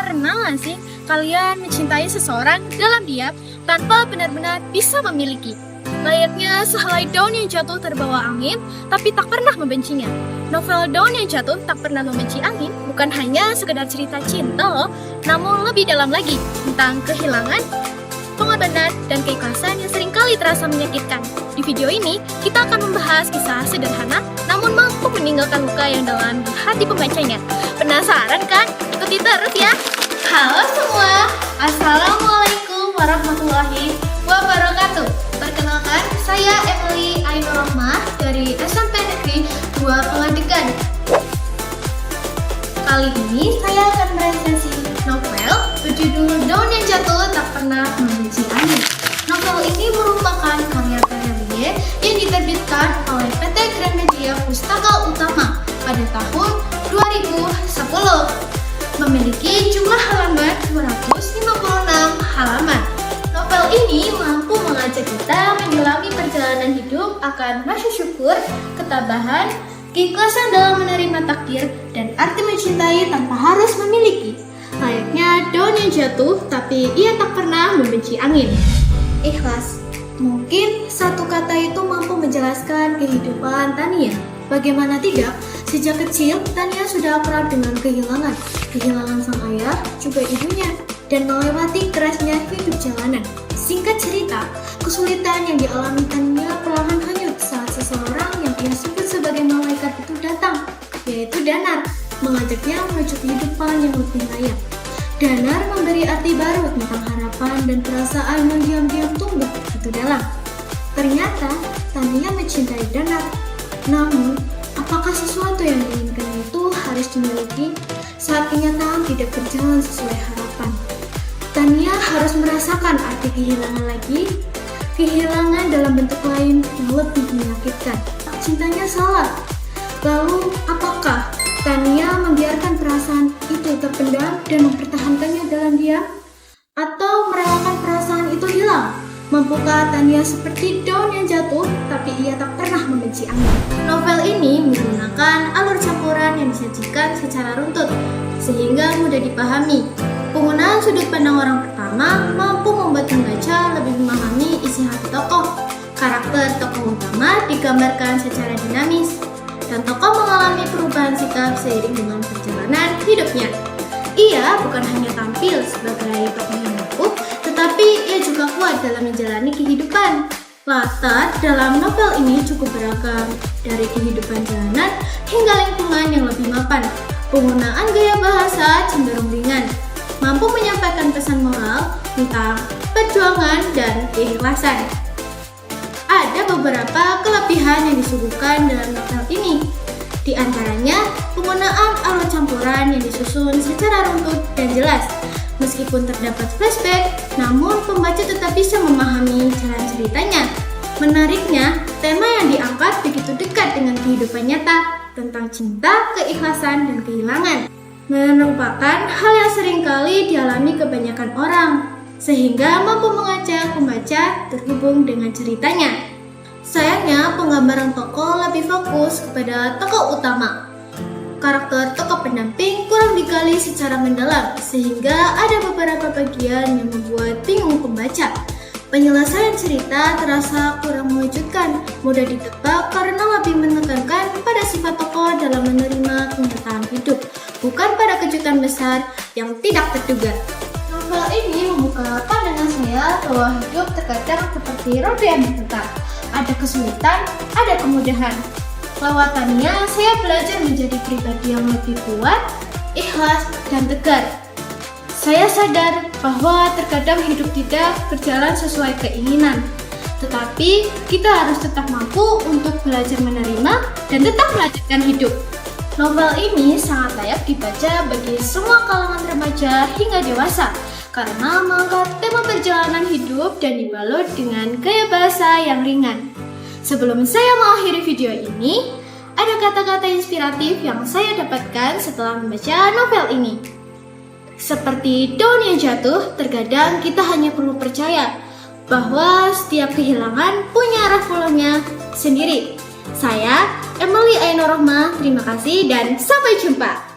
Pernah nggak sih kalian mencintai seseorang dalam diam tanpa benar-benar bisa memiliki? Layaknya sehelai daun yang jatuh terbawa angin, tapi tak pernah membencinya. Novel Daun yang Jatuh Tak Pernah Membenci Angin bukan hanya sekedar cerita cinta loh, namun lebih dalam lagi tentang kehilangan, pengorbanan, dan keikhlasan yang seringkali terasa menyakitkan. Di video ini, kita akan membahas kisah sederhana namun mampu meninggalkan luka yang dalam di hati pembacanya. Penasaran kan? Ikuti terus ya! Halo semua, Assalamualaikum warahmatullahi wabarakatuh. Perkenalkan, saya Emily Ainur Rahmah dari SMP Negeri 2 Pengadegan. Kali ini saya akan meresensi novel berjudul Daun yang Jatuh Tak Pernah Membenci Angin. Novel ini merupakan karya Karya yang diterbitkan oleh PT Gramedia Pustaka Utama pada tahun 2010. Memiliki jumlah halaman 256 halaman. Novel ini mampu mengajak kita menyelami perjalanan hidup akan rasa syukur, ketabahan, keikhlasan dalam menerima takdir, dan arti mencintai tanpa harus memiliki. Layaknya daun yang jatuh, tapi ia tak pernah membenci angin. Ikhlas. Mungkin satu kata itu mampu menjelaskan kehidupan Tania. Bagaimana tidak, sejak kecil Tania sudah akrab dengan kehilangan. Kehilangan sang ayah, juga ibunya, dan melewati kerasnya hidup jalanan. Singkat cerita, kesulitan yang dialami Tania perlahan hanyut saat seseorang yang ia sebut sebagai malaikat itu datang, yaitu Danar, mengajaknya menuju kehidupan yang lebih layak. Danar memberi arti baru tentang harapan dan perasaan yang diam-diam tumbuh begitu dalam. Ternyata, Tania mencintai Danar. Namun, apakah sesuatu yang diinginkan itu harus dimiliki saat kenyataan tidak berjalan sesuai harapan? Tania harus merasakan arti kehilangan lagi, kehilangan dalam bentuk lain yang lebih menyakitkan. Cintanya salah. Lalu, apakah Tania membiarkan perasaan itu terpendam dan mempertahankannya dalam diam? Atau merelakan perasaan itu hilang? Mampukah Tania seperti daun yang jatuh, tapi ia tak pernah membenci angin? Novel ini menggunakan alur campuran yang disajikan secara runtut, sehingga mudah dipahami. Penggunaan sudut pandang orang pertama mampu membuat pembaca lebih memahami isi hati tokoh. Karakter tokoh utama digambarkan secara dinamis, dan tokoh mengalami perubahan sikap seiring dengan perjalanan hidupnya. Ia bukan hanya tampil sebagai tokoh yang rapuh, tetapi ia juga kuat dalam menjalani kehidupan. Latar dalam novel ini cukup beragam, dari kehidupan jalanan hingga lingkungan yang lebih mapan. Penggunaan gaya bahasa cenderung ringan, mampu menyampaikan pesan moral tentang perjuangan dan keikhlasan. Ada beberapa kelebihan yang disuguhkan dalam novel ini. Di antaranya, penggunaan alur campuran yang disusun secara runtut dan jelas. Meskipun terdapat flashback, namun pembaca tetap bisa memahami jalan ceritanya. Menariknya, tema yang diangkat begitu dekat dengan kehidupan nyata tentang cinta, keikhlasan, dan kehilangan. Merupakan hal yang seringkali dialami kebanyakan orang, sehingga mampu mengajak pembaca terhubung dengan ceritanya. Sayangnya, penggambaran tokoh lebih fokus kepada tokoh utama. Karakter tokoh pendamping kurang digali secara mendalam, sehingga ada beberapa bagian yang membuat bingung pembaca. Penyelesaian cerita terasa kurang mengejutkan, mudah ditebak karena lebih menekankan pada sifat tokoh dalam menerima kenyataan hidup, bukan pada kejutan besar yang tidak terduga. Novel ini membuka pandangan saya bahwa hidup terkadang seperti roda yang berputar. Ada kesulitan, ada kemudahan. Lewatannya, saya belajar menjadi pribadi yang lebih kuat, ikhlas, dan tegar. Saya sadar bahwa terkadang hidup tidak berjalan sesuai keinginan, tetapi kita harus tetap mampu untuk belajar menerima dan tetap melanjutkan hidup. Novel ini sangat layak dibaca bagi semua kalangan remaja hingga dewasa, karena mengangkat tema perjalanan hidup dan dibalut dengan gaya bahasa yang ringan. Sebelum saya mengakhiri video ini, ada kata-kata inspiratif yang saya dapatkan setelah membaca novel ini. Seperti daun yang jatuh, terkadang kita hanya perlu percaya bahwa setiap kehilangan punya arah pulangnya sendiri. Saya, Emily Ainur Rahmah, terima kasih dan sampai jumpa.